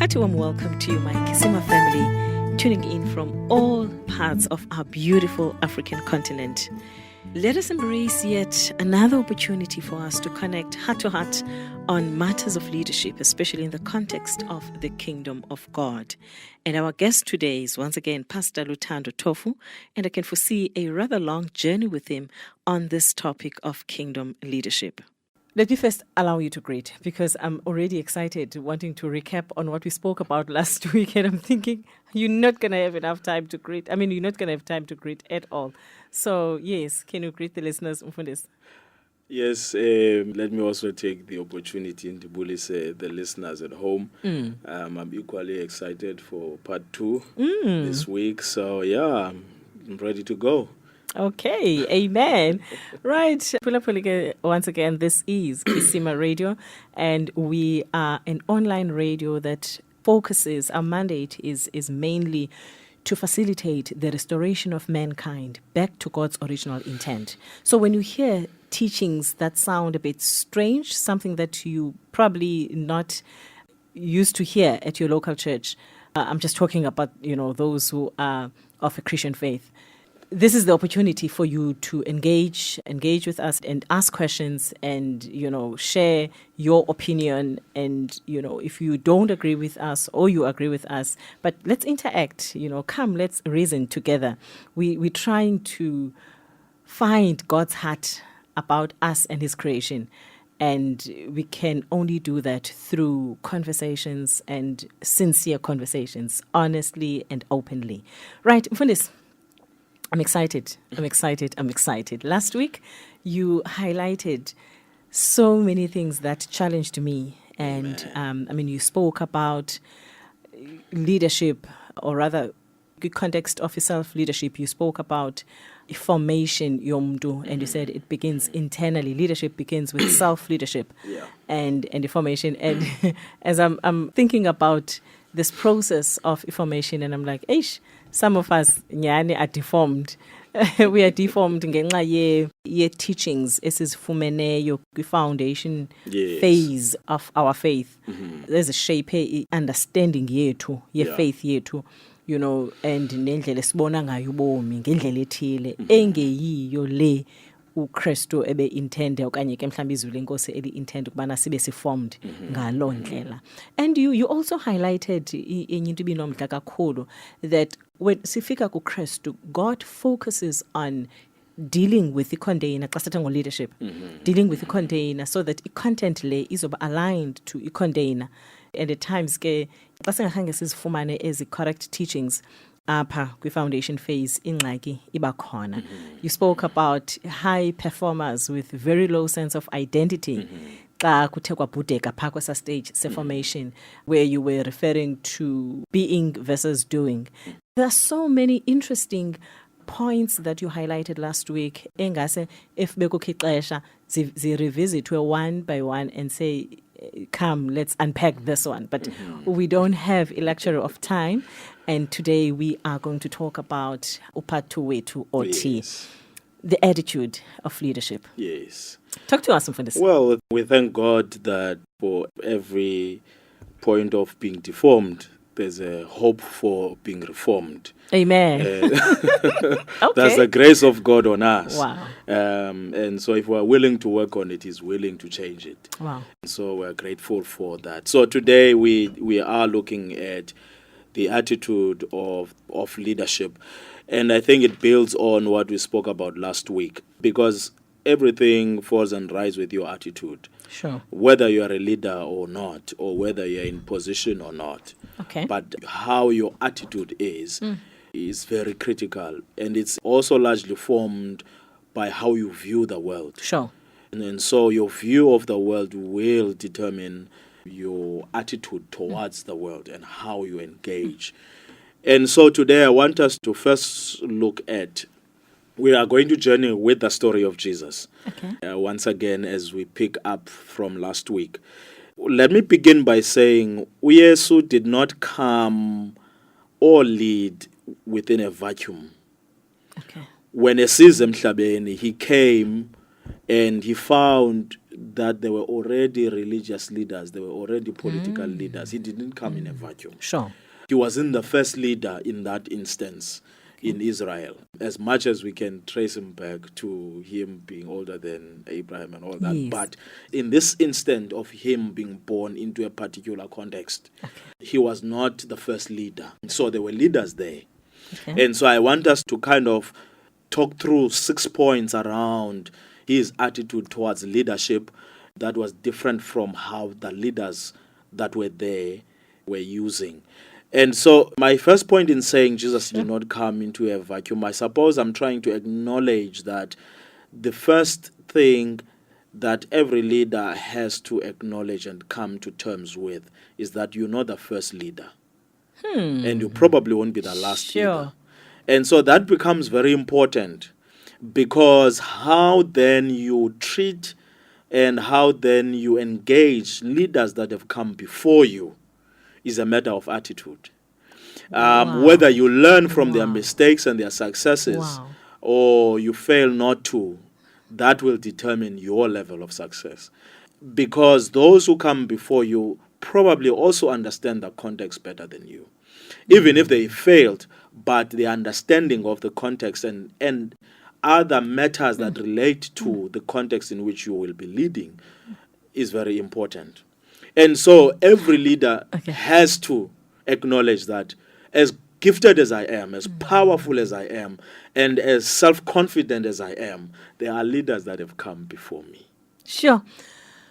hearty warm welcome to you, my Kisima family, tuning in from all parts of our beautiful African continent. Let us embrace yet another opportunity for us to connect heart to heart on matters of leadership, especially in the context of the kingdom of God. And our guest today is once again Pastor Luthando Tofu, and I can foresee a rather long journey with him on this topic of kingdom leadership. Let me first allow you to greet, because I'm already excited, wanting to recap on what we spoke about last week. And I'm thinking, you're not going to have enough time to greet. You're not going to have time to greet at all. So, yes, can you greet the listeners, Mfundisi? Yes, let me also take the opportunity to bully the listeners at home. I'm equally excited for part 2 this week. So, yeah, I'm ready to go. Okay, amen. Right, once again, this is KisimaRadio, and we are an online radio that focuses, our mandate is mainly to facilitate the restoration of mankind back to God's original intent. So when you hear teachings that sound a bit strange, something that you probably not used to hear at your local church, I'm just talking about, those who are of a Christian faith. This is the opportunity for you to engage with us and ask questions and, share your opinion. And, if you don't agree with us or you agree with us, but let's interact, come, let's reason together. We're trying to find God's heart about us and his creation. And we can only do that through conversations and sincere conversations, honestly and openly. Right, Mfundisi? I'm excited. Last week, you highlighted so many things that challenged me. And, you spoke about leadership, or rather, the context of self-leadership. You spoke about formation, yomdu, and you said it begins internally. Leadership begins with self-leadership and formation. And as I'm thinking about this process of formation, and I'm like, some of us nyani are deformed. We are deformed ngenxa ye teachings esizfumeneyo kwi-foundation phase of our faith. There's a shape understanding yethu faith yethu, and nendlela esibona ngayo ubomi ngendlela ethile engeyiyo le uKristu ebe intende okanye ke mhlawumbe izwi lenkosi eli intende kubana sibe siformed ngalo ndlela. And you also highlighted enye into ibinomdla kakhulu, that when sifika kuKristu, God focuses on dealing with the container, leadership, dealing with the container, so that the content le is aligned to the container. And at times ke xa singakhange sizifumane ezi correct teachings apha kwi-foundation phase, ingxaki iba khona. You spoke about high performers with very low sense of identity. Xa kuthe kwabhudeka phaa kwesa stage se-formation, where you were referring to being versus doing. There are so many interesting points that you highlighted last week. Engase if bekukho ixesha zirevisitwe one by one and say, come, let's unpack this one. But we don't have a luxury of time. And today we are going to talk about upatu wetu oti, the attitude of leadership. Yes. Talk to us, Mfundisi. Well, we thank God that for every point of being deformed, there's a hope for being reformed. Amen. That's the grace of God on us. Wow. And so if we're willing to work on it, he's willing to change it. Wow. So we're grateful for that. So today we are looking at the attitude of leadership. And I think it builds on what we spoke about last week, because everything falls and rises with your attitude. Sure. Whether you are a leader or not, or whether you're in position or not. Okay. But how your attitude is very critical. And it's also largely formed by how you view the world. Sure. And so your view of the world will determine your attitude towards the world and how you engage. And so today I want us to first look at, we are going to journey with the story of Jesus. Okay. Once again, as we pick up from last week. Let me begin by saying, Uyesu did not come or lead within a vacuum. Okay. When esize emhlabeni, he came and he found that there were already religious leaders, there were already political leaders. He didn't come in a vacuum. Sure. He wasn't the first leader in that instance in Israel, as much as we can trace him back to him being older than Abraham and all that. Yes. But in this instant of him being born into a particular context, he was not the first leader. So there were leaders there. Okay. And so I want us to kind of talk through 6 points around his attitude towards leadership that was different from how the leaders that were there were using. And so my first point in saying Jesus did not come into a vacuum, I suppose I'm trying to acknowledge that the first thing that every leader has to acknowledge and come to terms with is that you're not the first leader. And you probably won't be the last leader. And so that becomes very important, because how then you treat and how then you engage leaders that have come before you is a matter of attitude. Whether you learn from their mistakes and their successes or you fail not to, that will determine your level of success. Because those who come before you probably also understand the context better than you. Even if they failed, but the understanding of the context and other matters that relate to the context in which you will be leading is very important. And so every leader has to acknowledge that as gifted as I am, as powerful as I am, and as self-confident as I am, there are leaders that have come before me. Sure.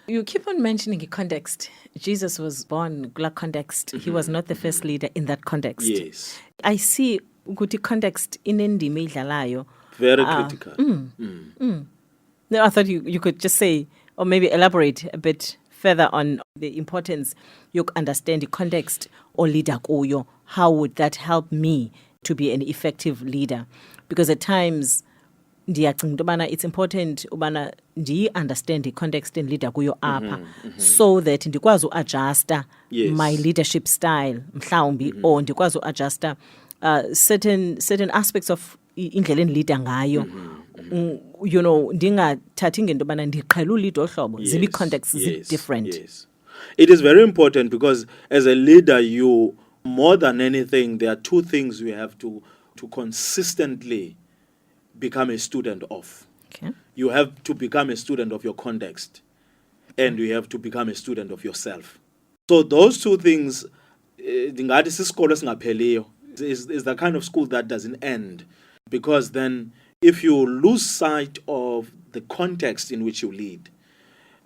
You keep on mentioning the context. Jesus was born in that context. He was not the first leader in that context. Yes. I see ukuthi context inendima idlalayo. Very critical. No, I thought you could just say, or maybe elaborate a bit further on the importance you understand the context or leader kuyo. How would that help me to be an effective leader? Because at times ndiyacinga ubana it's important ubana understand the context and leader kuyo apha so that ndikwazi uadjusta my leadership style mhlawumbi or ndikwazi uadjusta certain aspects of indlela endileader ngayo. You know, ndingathathi ngento ubana ndiqhela uleader ohlobo zibe contexts different. Yes. It is very important because as a leader, you, more than anything, there are two things you have to consistently become a student of. Okay. You have to become a student of your context, and you have to become a student of yourself. So those two things, is the kind of school that doesn't end, because then if you lose sight of the context in which you lead,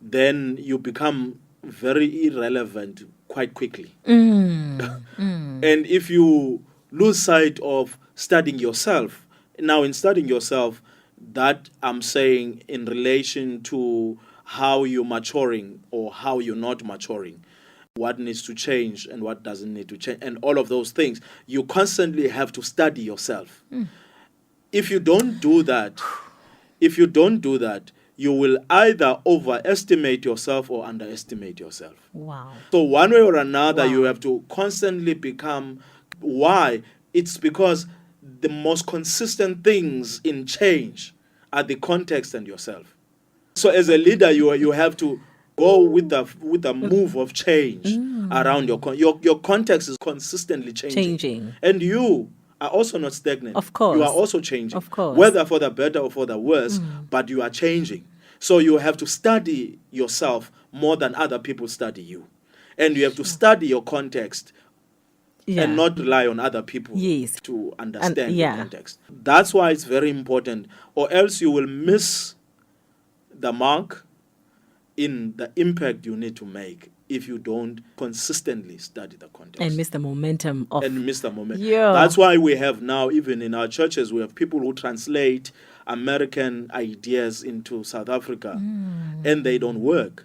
then you become very irrelevant quite quickly. And if you lose sight of studying yourself, now in studying yourself, that I'm saying in relation to how you're maturing or how you're not maturing, what needs to change and what doesn't need to change, and all of those things, you constantly have to study yourself. If you don't do that, you will either overestimate yourself or underestimate yourself. Wow. So one way or another, you have to constantly become. Why? It's because the most consistent things in change are the context and yourself. So as a leader, you have to go with the move of change around your context is consistently changing. And you are also not stagnant. Of course. You are also changing. Of course. Whether for the better or for the worse, but you are changing. So you have to study yourself more than other people study you. And you have to study your context and not rely on other people to understand the context. That's why it's very important, or else you will miss the mark in the impact you need to make if you don't consistently study the context. And miss the momentum of... Yeah. That's why we have now, even in our churches, we have people who translate American ideas into South Africa, and they don't work.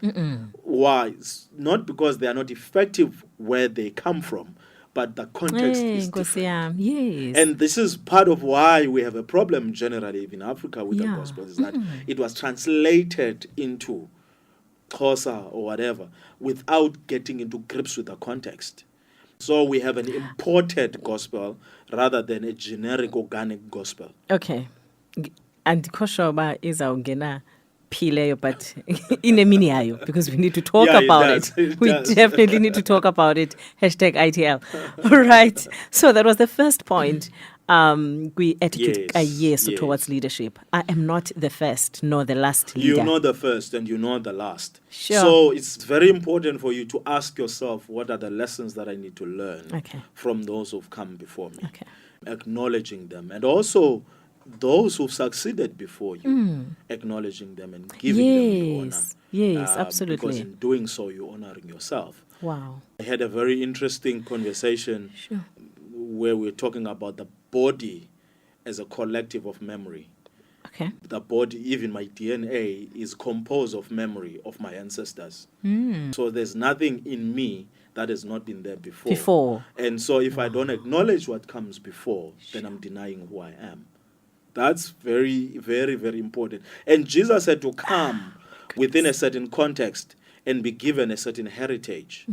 Why? It's not because they are not effective where they come from, but the context is different. Yes. And this is part of why we have a problem generally in Africa with the gospel, is that it was translated into Xhosa or whatever without getting into grips with the context. So we have an imported gospel rather than a generic organic gospel. Okay. And Koshoba is our Pileyo, but in a mini ayo, because we need to talk Yeah, it about does. it. It We does. definitely need to talk about it. Hashtag ITL. All right. So that was the first point. We attitude yes towards leadership. I am not the first nor the last leader. You're not the first and you're not the last. Sure. So it's very important for you to ask yourself, what are the lessons that I need to learn from those who've come before me? Okay. Acknowledging them. And also those who've succeeded before you, acknowledging them and giving them the honor. Yes, absolutely. Because in doing so, you're honoring yourself. Wow. I had a very interesting conversation where we're talking about the body as a collective of memory. Okay. The body, even my DNA, is composed of memory of my ancestors. So there's nothing in me that has not been there before. And so if I don't acknowledge what comes before, then I'm denying who I am. That's very, very, very important. And Jesus had to come within a certain context and be given a certain heritage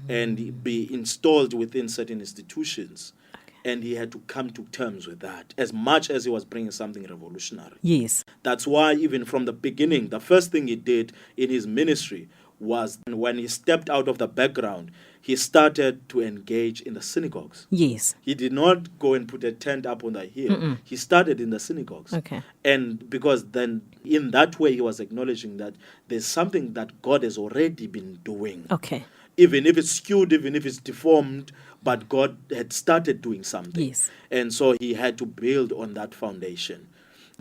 and be installed within certain institutions. And he had to come to terms with that, as much as he was bringing something revolutionary. Yes. That's why even from the beginning, the first thing he did in his ministry was when he stepped out of the background, he started to engage in the synagogues. Yes. He did not go and put a tent up on the hill. He started in the synagogues. Okay. And because then in that way he was acknowledging that there's something that God has already been doing. Okay. Even if it's skewed, even if it's deformed, but God had started doing something. Yes. And so he had to build on that foundation.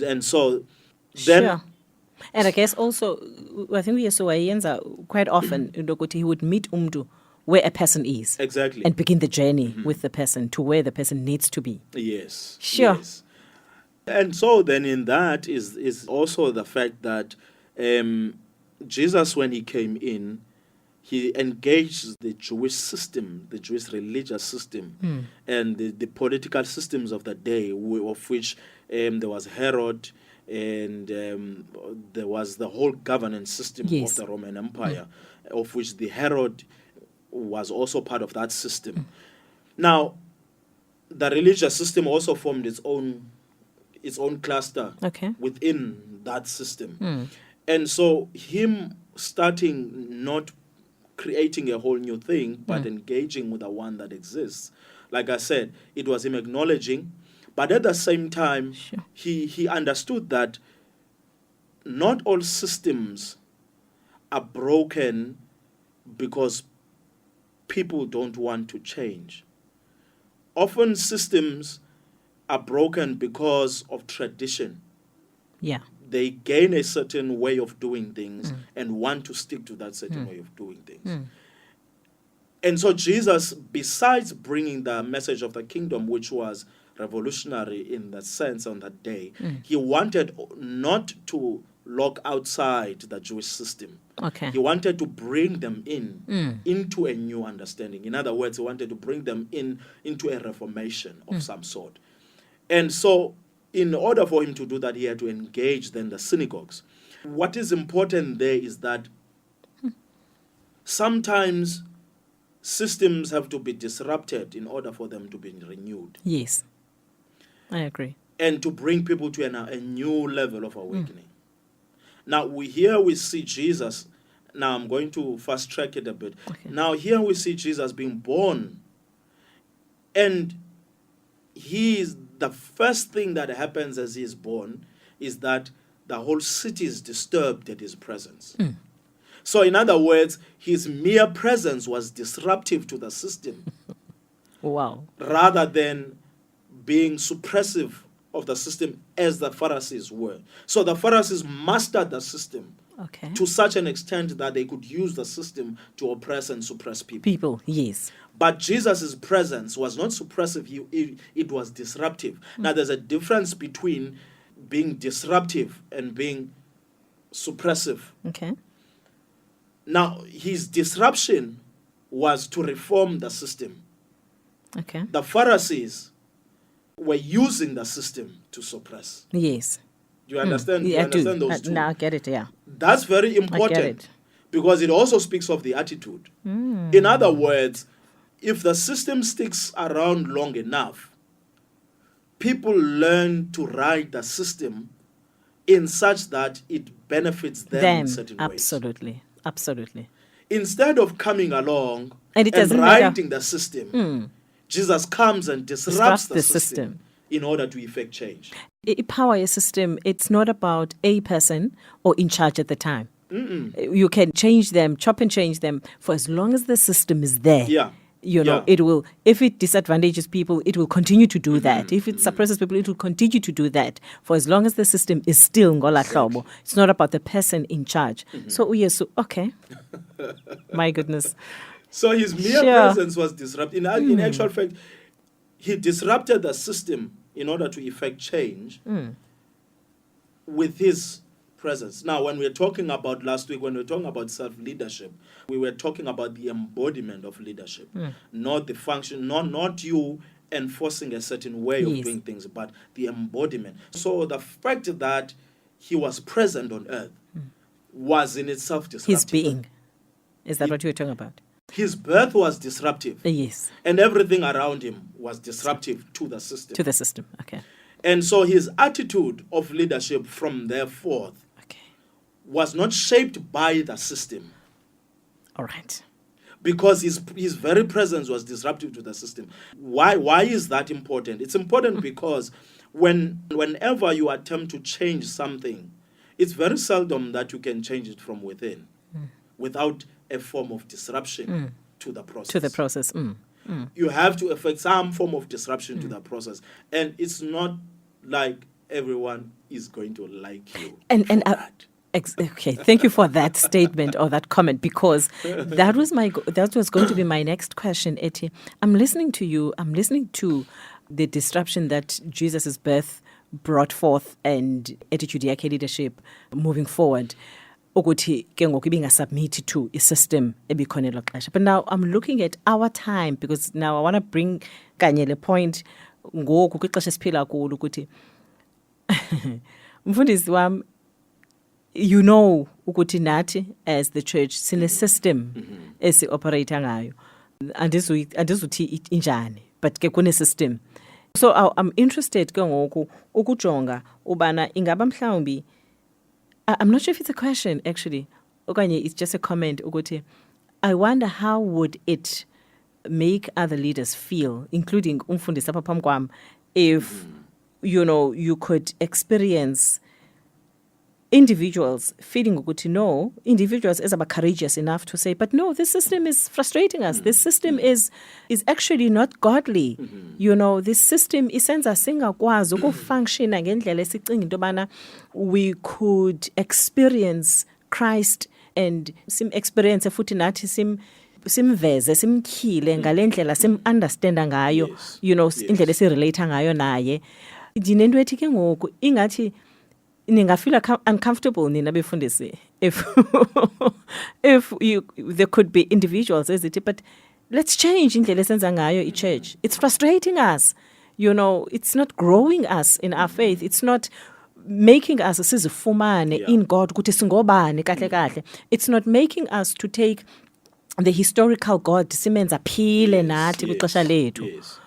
And so then... Sure. And I guess also, I think we saw quite often, he would meet umdu where a person is. Exactly. And begin the journey with the person to where the person needs to be. Yes. Sure. Yes. And so then in that is also the fact that Jesus, when he came in, he engaged the Jewish system, the Jewish religious system, and the political systems of the day, of which there was Herod, and there was the whole governance system of the Roman Empire, of which the Herod was also part of that system. Now, the religious system also formed its own cluster within that system. And so him starting not creating a whole new thing, but engaging with the one that exists. Like I said, it was him acknowledging, but at the same time, he understood that not all systems are broken because people don't want to change. Often systems are broken because of tradition. Yeah. They gain a certain way of doing things and want to stick to that certain way of doing things. And so Jesus, besides bringing the message of the kingdom, which was revolutionary in that sense on that day, he wanted not to lock outside the Jewish system. He wanted to bring them into a new understanding. In other words, he wanted to bring them into a reformation of some sort. And so in order for him to do that, he had to engage then the synagogues. What is important there is that sometimes systems have to be disrupted in order for them to be renewed. Yes, I agree. And to bring people to a new level of awakening. Now, we see Jesus. Now, I'm going to fast track it a bit. Now, here we see Jesus being born. And the first thing that happens as he is born is that the whole city is disturbed at his presence. So in other words, his mere presence was disruptive to the system. Wow. Rather than being suppressive of the system as the Pharisees were. So the Pharisees mastered the system to such an extent that they could use the system to oppress and suppress people. Yes. But Jesus' presence was not suppressive, it was disruptive. Now there's a difference between being disruptive and being suppressive. Now, his disruption was to reform the system. The Pharisees were using the system to suppress. Yes. Do you understand? Yeah, you understand those two? Now I get it, yeah. That's very important because it also speaks of the attitude. In other words, if the system sticks around long enough, people learn to ride the system in such that it benefits them in certain ways. Absolutely. Instead of coming along And it doesn't righting the system, Jesus comes and disrupts the system in order to effect change. Power system, it's not about a person or in charge at the time. You can change them, chop and change them, for as long as the system is there. Yeah. It will, if it disadvantages people, it will continue to do that. If it suppresses people, it will continue to do that. For as long as the system is still ngola hlobo. It's not about the person in charge. So, yes, okay. My goodness. So his mere presence was disrupted. In actual fact, he disrupted the system in order to effect change with his presence. Now, when we were talking about last week, when we were talking about self-leadership, we were talking about the embodiment of leadership, not the function, not you enforcing a certain way of doing things, but the embodiment. So the fact that he was present on earth was in itself disruptive. His being. Is that what you were talking about? His birth was disruptive. Yes. And everything around him was disruptive to the system. To the system, okay. And so his attitude of leadership from there forth was not shaped by the system. All right. Because his very presence was disruptive to the system. Why is that important? It's important because whenever you attempt to change something, it's very seldom that you can change it from within without a form of disruption to the process. You have to effect some form of disruption to the process. And it's not like everyone is going to like you. Okay, thank you for that statement or that comment, because that was going to be my next question, Eti. I'm listening to you. I'm listening to the disruption that Jesus' birth brought forth and attitude yakhe leadership moving forward. Ukuthi ke ngoku ibingasubmit to a system ebikhona elo xesha. But now I'm looking at our time, because now I want to bring kanye le point ngoku kwixesha esiphila kulo ukuthi mfundisi wami, ukuthi nathi as the church sine system esi-operate ngayo. Andizuthi injani, but ke kune system. So I'm interested ke ngoku ukujonga ubana ingaba mhlawumbi, I'm not sure if it's a question actually, okanye it's just a comment ukuthi I wonder how would it make other leaders feel, including umfundisi apha phambi kwam, if you could experience individuals feeling ukuthi no, individuals is about courageous enough to say, but no, this system is frustrating us. This system is actually not godly. This system isenza singakwazi ukufunctiona ngendlela esicinga into bana we could experience Christ and sim experience futhi nathi simveze simkhile ngalendlela understanda ngayo, indlela esirelate ngayo naye. Dinento ethi ke ngoku ingathi ningafeel uncomfortable nina befundisi if there could be individuals ezithi, but let's change indlela esenza ngayo i-church. It's frustrating us. It's not growing us in our faith. It's not making us sizifumane in God ukuthi singobani kahle kahle. It's not making us to take the historical God simenza phile nathi kwixesha lethu.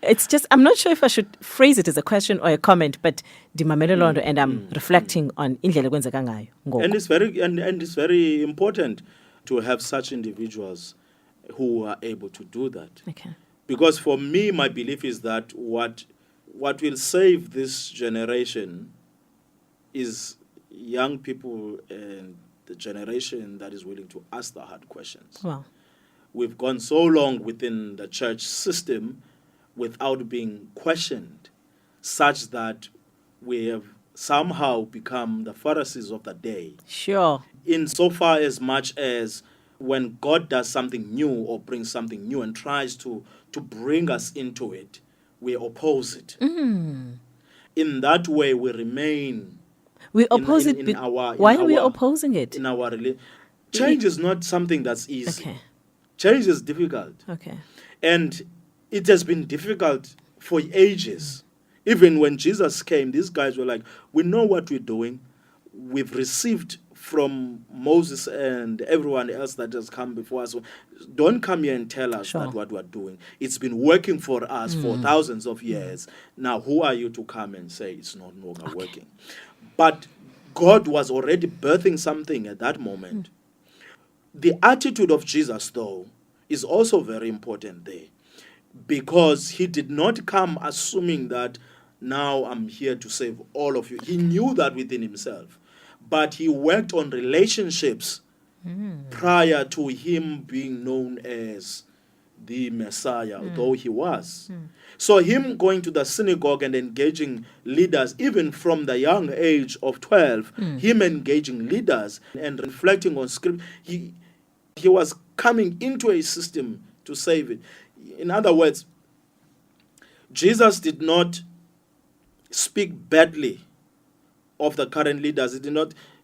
It's just, I'm not sure if I should phrase it as a question or a comment, but dimamele londo, and I'm reflecting on indlela kwenzeka ngayo. And it's very important to have such individuals who are able to do that. Okay. Because for me, my belief is that what will save this generation is young people and the generation that is willing to ask the hard questions. Wow. We've gone so long within the church system without being questioned, such that we have somehow become the Pharisees of the day. Sure. In so far as much as when God does something new or brings something new and tries to bring us into it, we oppose it. In that way, we remain. We oppose it. Why are we opposing it? In our change is not something that's easy. Okay. Change is difficult. Okay. And it has been difficult for ages. Even when Jesus came, these guys were like, we know what we're doing. We've received from Moses and everyone else that has come before us. Don't come here and tell us that what we're doing. It's been working for us for thousands of years. Now, who are you to come and say it's no longer working? But God was already birthing something at that moment. The attitude of Jesus, though, is also very important there, because he did not come assuming that now I'm here to save all of you. He knew that within himself, but he worked on relationships prior to him being known as the Messiah, though he was. So him going to the synagogue and engaging leaders, even from the young age of 12, him engaging leaders and reflecting on script, he was coming into a system to save it. In other words, Jesus did not speak badly of the current leaders.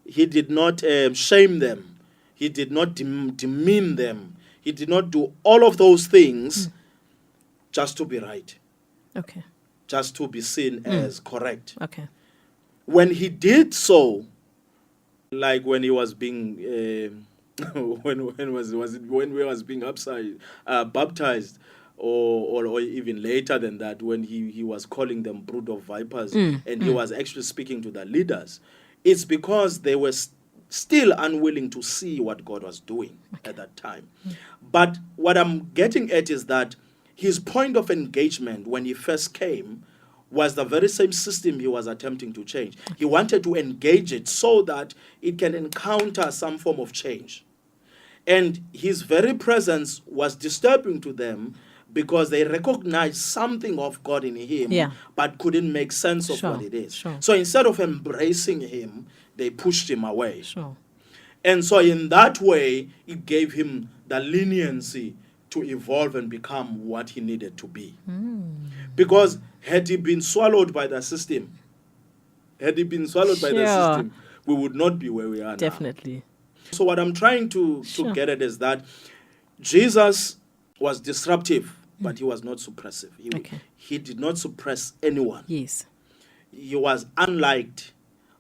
He did not shame them. He did not demean them. He did not do all of those things just to be right. Okay. Just to be seen as correct. Okay. When he did so, like when he was being when we was being baptized, or even later than that, when he was calling them brood of vipers, and he was actually speaking to the leaders, it's because they were still unwilling to see what God was doing at that time. But what I'm getting at is that his point of engagement when he first came was the very same system he was attempting to change. He wanted to engage it so that it can encounter some form of change. And his very presence was disturbing to them because they recognized something of God in him, but couldn't make sense of what it is. So instead of embracing him, they pushed him away. And so in that way, it gave him the leniency to evolve and become what he needed to be. Because had he been swallowed by the system, by the system, we would not be where we are now. Definitely. So what I'm trying to get at is that Jesus was disruptive, but he was not suppressive. He did not suppress anyone. Yes. He was unliked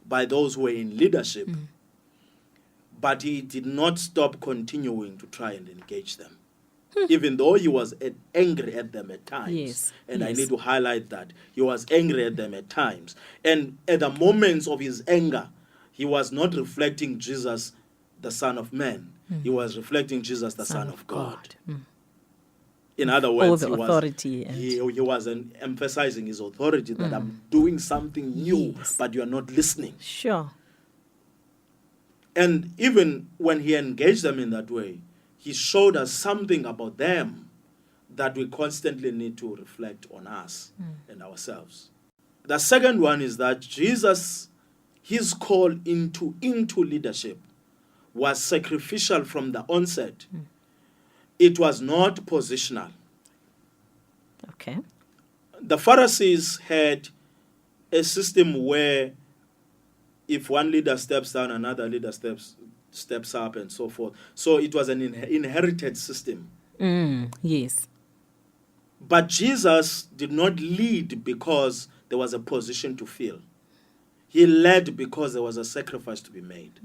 by those who were in leadership, but he did not stop continuing to try and engage them. Even though he was angry at them at times. I need to highlight that. He was angry at them at times. And at the moments of his anger, he was not reflecting Jesus, the Son of Man. He was reflecting Jesus, the Son of God. In other words, all the authority. He was emphasizing his authority, that I'm doing something new, but you are not listening. And even when he engaged them in that way, he showed us something about them that we constantly need to reflect on us and ourselves. The second one is that Jesus, his call into leadership was sacrificial from the onset. It was not positional. Okay. The Pharisees had a system where if one leader steps down, another leader steps up and so forth. So it was an inherited system. Yes. But Jesus did not lead because there was a position to fill. He led because there was a sacrifice to be made.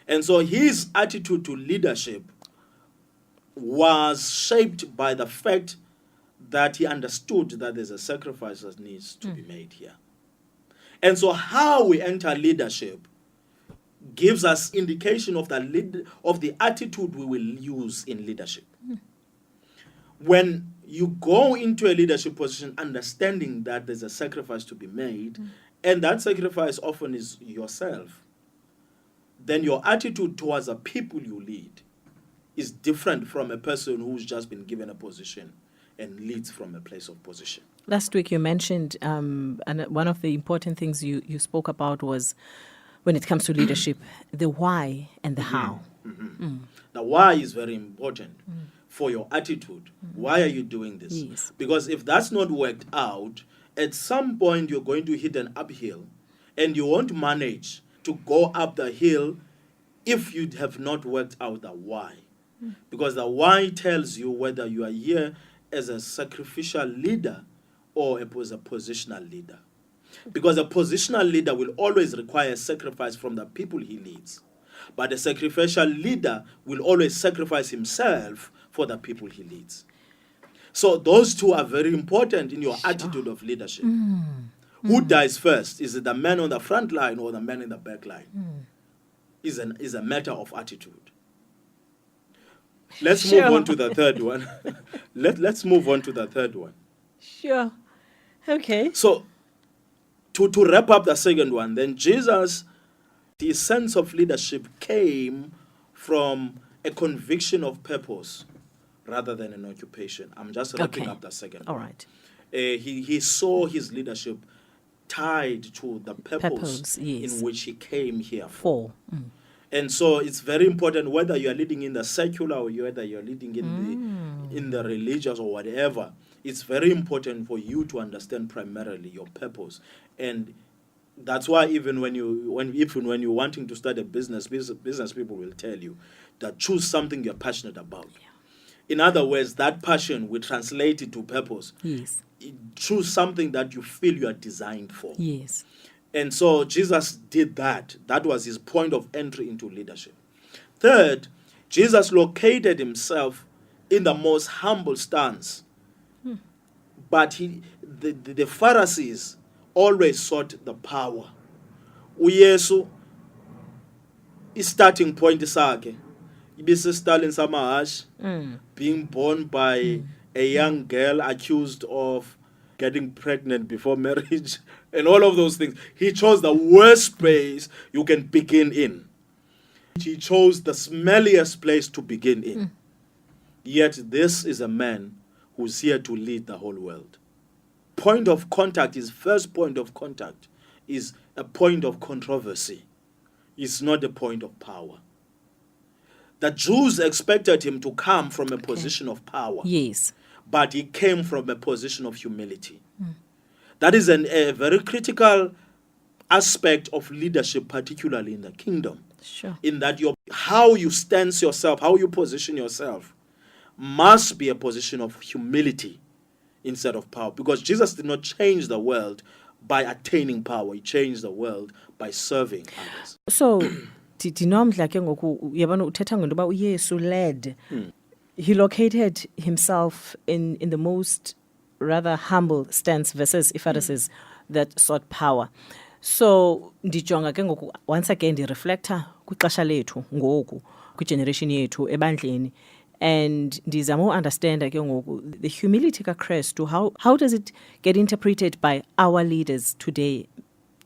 And so his attitude to leadership was shaped by the fact that he understood that there's a sacrifice that needs to be made here. And so how we enter leadership gives us indication of the attitude we will use in leadership. When you go into a leadership position understanding that there's a sacrifice to be made, and that sacrifice often is yourself, then your attitude towards the people you lead is different from a person who's just been given a position and leads from a place of position. Last week you mentioned, and one of the important things you spoke about was, when it comes to leadership, the why and the how. The why is very important for your attitude. Why are you doing this? Yes. Because if that's not worked out, at some point you're going to hit an uphill, and you won't manage to go up the hill if you have not worked out the why. Because the why tells you whether you are here as a sacrificial leader or as a positional leader. Because a positional leader will always require sacrifice from the people he leads. But a sacrificial leader will always sacrifice himself for the people he leads. So those two are very important in your attitude of leadership. Who dies first? Is it the man on the front line or the man in the back line? Is a matter of attitude. Let's move on to the third one. Let's move on to the third one. Sure. Okay. So, to wrap up the second one, then Jesus, his sense of leadership came from a conviction of purpose rather than an occupation. I'm just wrapping up the second All one. right. He saw his leadership tied to the purpose yes. in which he came here for. For. And so it's very important whether you are leading in the secular or whether you're leading in the religious or whatever. It's very important for you to understand primarily your purpose. And that's why even when you're wanting to start a business people will tell you that choose something you're passionate about. Yeah. In other words, that passion will translate into purpose. Yes. Choose something that you feel you are designed for. Yes. And so Jesus did that. That was his point of entry into leadership. Third, Jesus located himself in the most humble stance. But the Pharisees always sought the power. Uyesu, his starting point sakhe, ibisestalin samahash, being born by a young girl accused of getting pregnant before marriage, and all of those things. He chose the worst place you can begin in. He chose the smelliest place to begin in. Yet this is a man who's here to lead the whole world. Point of contact, his first point of contact, is a point of controversy. It's not a point of power. The Jews expected him to come from a position of power. Yes. But he came from a position of humility. That is a very critical aspect of leadership, particularly in the kingdom. Sure. In that how you stance yourself, how you position yourself, must be a position of humility instead of power. Because Jesus did not change the world by attaining power. He changed the world by serving others. So, dinomdla ke ngoku yabona uthetha ngento ba uYesu led. He located himself in the most rather humble stance versus Pharisees that sought power. So ndijonga ke ngoku once again reflector kwixesha lethu ngoku kwigeneration yethu ebandleni, and ndizama understand ke ngoku the humility kaKristu, how does it get interpreted by our leaders today?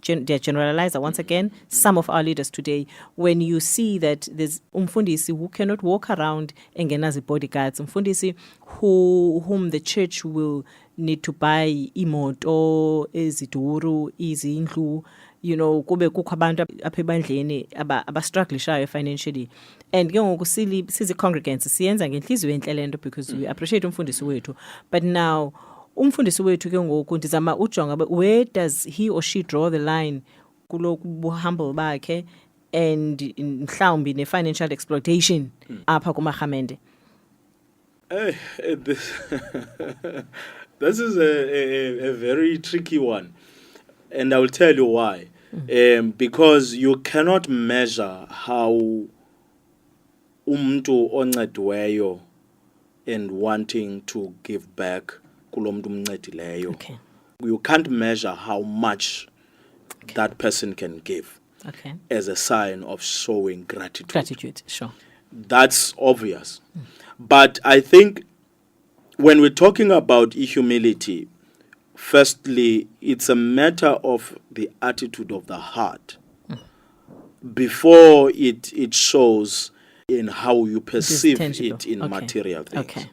They're generalizer once again, some of our leaders today, when you see that there's umfundisi who cannot walk around engenazi bodyguards, umfundisi whom the church will need to buy imoto eziduru izindlu, kube kukho abantu apha ebandleni abastrugglishayo financially, and ke ngoku sizi congregants siyenza ngenhliziyo enhle lento because we appreciate umfundisi wethu. But now umfundisi wethu ke ngoku ndizama ujonga where does he or she draw the line kulo humble bakhe and mhlawumbi ne-financial exploitation apha kumarhamente? This is a very tricky one, and I will tell you why. Because you cannot measure how umuntu oncediweyo and wanting to give back kulo mntu umncedileyo. Okay. You can't measure how much that person can give as a sign of showing gratitude. Gratitude, sure. That's obvious. But I think when we're talking about humility, firstly, it's a matter of the attitude of the heart before it shows in how you perceive it in material things. Okay.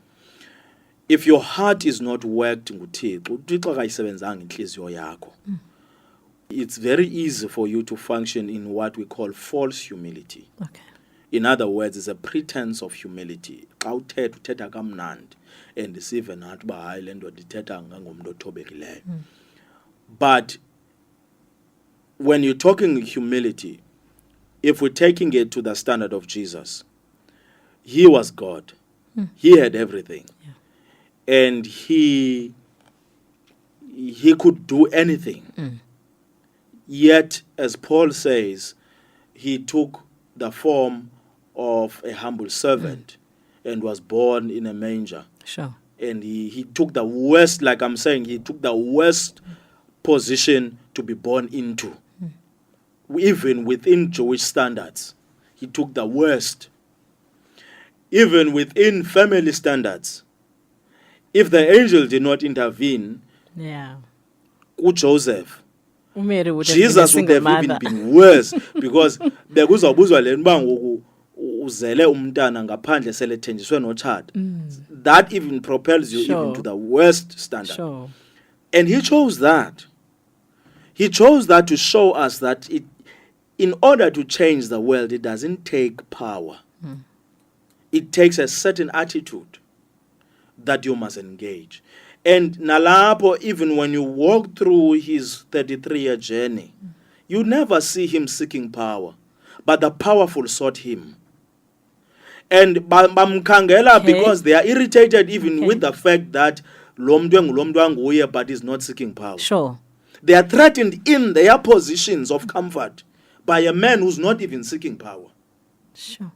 If your heart is not worked nguThixo, uThixo akayisebenzanga inhliziyo yakho, it's very easy for you to function in what we call false humility. Okay. In other words, it's a pretense of humility. Xa uthetha kamnandi and sive nathi uba hayi le ndoda ithetha ngangomntu othobekileyo. But when you're talking humility, if we're taking it to the standard of Jesus, he was God. He had everything. Yeah. And he could do anything. Yet, as Paul says, he took the form of a humble servant and was born in a manger. Sure. And he took the worst, like I'm saying, he took the worst position to be born into. Even within Jewish standards, he took the worst. Even within family standards, if the angel did not intervene, Joseph, Mary would Jesus would have even been worse, because bekuzawubuzwa le nto ngoku uzele umntana ngaphandle selethenjiswe notshata. That even propels you even to the worst standard. Sure. And he chose that. He chose that to show us that in order to change the world, it doesn't take power. It takes a certain attitude that you must engage. And nalapo, even when you walk through his 33-year journey, you never see him seeking power, but the powerful sought him. And bamkhangela because they are irritated even with the fact that lo mntu nguye, but is not seeking power. Sure. They are threatened in their positions of comfort by a man who's not even seeking power. Sure.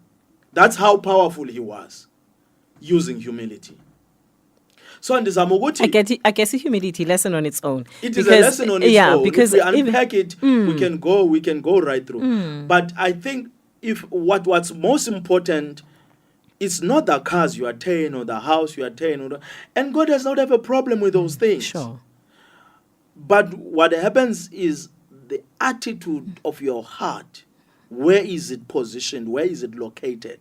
That's how powerful he was, using humility. So I guess a humility lesson on its own. It is a lesson on its own. Because if we unpack it, we can go right through. But I think if what's most important, it's not the cars you attain or the house you attain, and God does not have a problem with those things. Sure. But what happens is the attitude of your heart. Where is it positioned? Where is it located?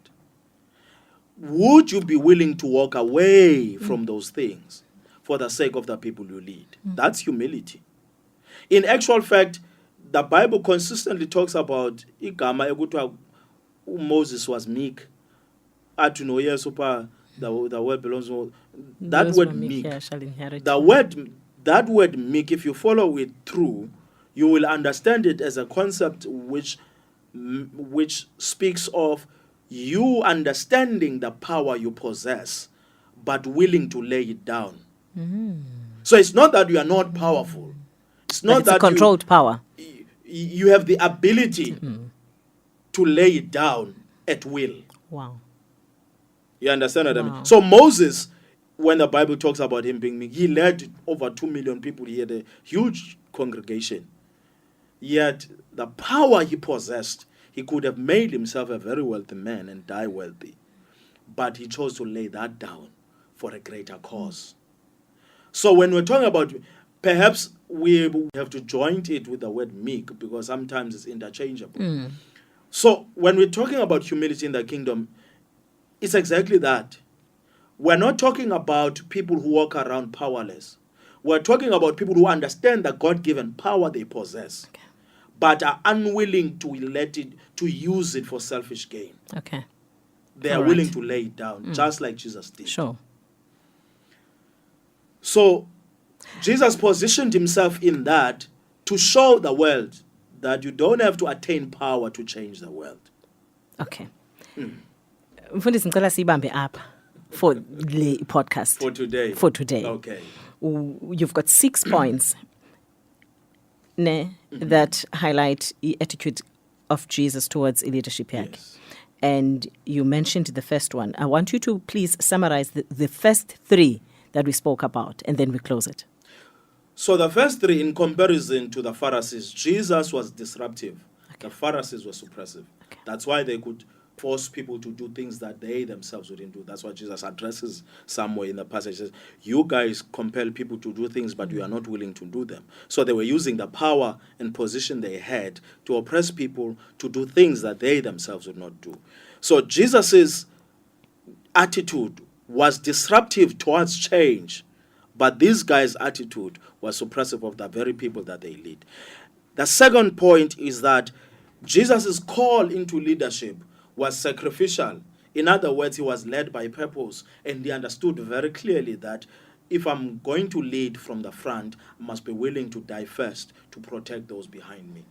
Would you be willing to walk away from those things for the sake of the people you lead? That's humility. In actual fact, the Bible consistently talks about igama ekuthiwa Moses was meek. The word belongs to that word meek. Shall inherit. That word meek, if you follow it through, you will understand it as a concept which speaks of you understanding the power you possess, but willing to lay it down. So it's not that you are not powerful. It's not that controlled power. You have the ability to lay it down at will. Wow. You understand what I mean? So Moses, when the Bible talks about him being meek, he led over 2 million people. He had a huge congregation. Yet the power he possessed, he could have made himself a very wealthy man and die wealthy. But he chose to lay that down for a greater cause. So when we're talking about, perhaps we have to join it with the word meek, because sometimes it's interchangeable. So when we're talking about humility in the kingdom, it's exactly that. We're not talking about people who walk around powerless. We're talking about people who understand the God-given power they possess, but are unwilling to use it for selfish gain. Okay. They are willing to lay it down, just like Jesus did. Sure. So Jesus positioned himself in that to show the world that you don't have to attain power to change the world. Okay. Mfundisi ngicela sibambe apha for the podcast. For today. Okay. You've got 6 points that highlight the attitude of Jesus towards leadership. Yes. And you mentioned the first one. I want you to please summarize the first 3 that we spoke about, and then we close it. So the first 3, in comparison to the Pharisees, Jesus was disruptive. Okay. The Pharisees were suppressive. Okay. That's why they could force people to do things that they themselves wouldn't do. That's what Jesus addresses somewhere in the passage. He says, you guys compel people to do things, but you are not willing to do them. So they were using the power and position they had to oppress people to do things that they themselves would not do. So Jesus' attitude was disruptive towards change, but these guys' attitude was suppressive of the very people that they lead. The second point is that Jesus' call into leadership was sacrificial. In other words, he was led by purpose, and he understood very clearly that if I'm going to lead from the front, I must be willing to die first to protect those behind me.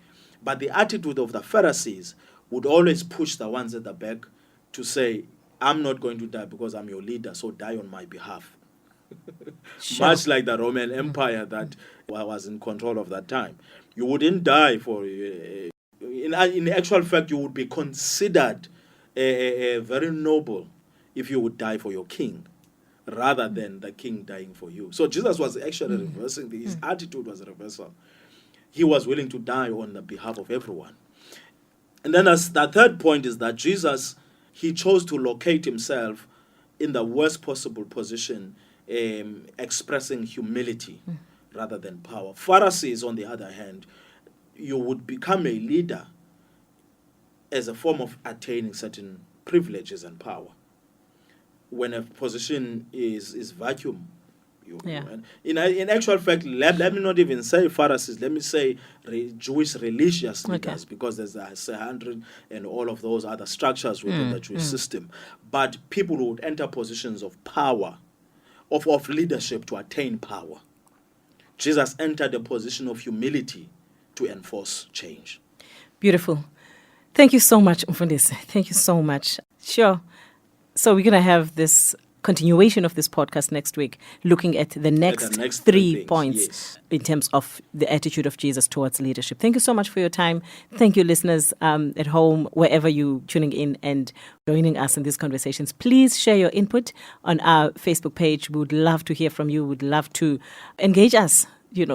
But the attitude of the Pharisees would always push the ones at the back to say, I'm not going to die because I'm your leader, so die on my behalf. Sure. Much like the Roman Empire that was in control of that time. You wouldn't die for... in actual fact, you would be considered very noble if you would die for your king, rather than the king dying for you. So Jesus was actually reversing. His attitude was a reversal. He was willing to die on the behalf of everyone. And then as the third point is that Jesus, he chose to locate himself in the worst possible position, expressing humility rather than power. Pharisees, on the other hand, you would become a leader as a form of attaining certain privileges and power. When a position is vacuum, in actual fact, let me not even say Pharisees, let me say Jewish religious leaders, because there's a 100 and all of those other structures within the Jewish system. But people who would enter positions of power, of leadership to attain power. Jesus entered a position of humility to enforce change. Beautiful. Thank you so much, Mfundisi. Thank you so much. Sure. So we're going to have this continuation of this podcast next week, looking at the next three points in terms of the attitude of Jesus towards leadership. Thank you so much for your time. Thank you, listeners at home, wherever you're tuning in and joining us in these conversations. Please share your input on our Facebook page. We would love to hear from you. We'd love to engage us,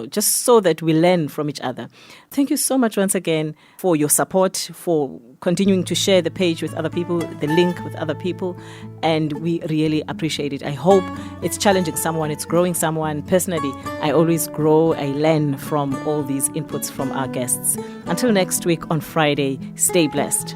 just so that we learn from each other. Thank you so much once again for your support, for continuing to share the page with other people, the link with other people, and we really appreciate it. I hope it's challenging someone, it's growing someone. Personally, I always grow, I learn from all these inputs from our guests. Until next week on Friday, stay blessed.